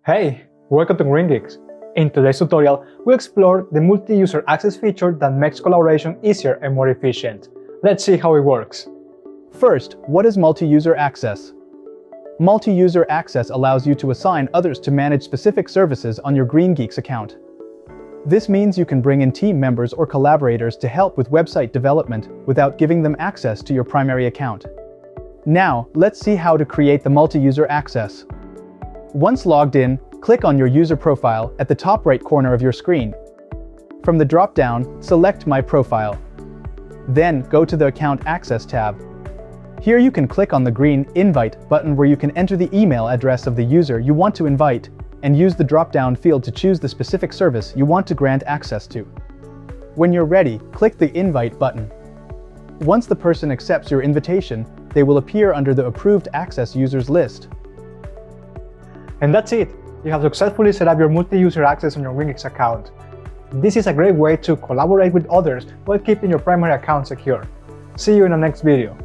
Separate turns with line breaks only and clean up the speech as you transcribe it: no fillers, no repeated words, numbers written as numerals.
Hey, welcome to GreenGeeks. In today's tutorial, we'll explore the multi-user access feature that makes collaboration easier and more efficient. Let's see how it works.
First, what is multi-user access? Multi-user access allows you to assign others to manage specific services on your GreenGeeks account. This means you can bring in team members or collaborators to help with website development without giving them access to your primary account. Now, let's see how to create the multi-user access. Once logged in, click on your user profile at the top right corner of your screen. From the drop-down, select My Profile. Then go to the Account Access tab. Here you can click on the green Invite button where you can enter the email address of the user you want to invite and use the drop-down field to choose the specific service you want to grant access to. When you're ready, click the Invite button. Once the person accepts your invitation, they will appear under the Approved Access Users list.
And that's it! You have successfully set up your multi-user access on your GreenGeeks account. This is a great way to collaborate with others while keeping your primary account secure. See you in the next video.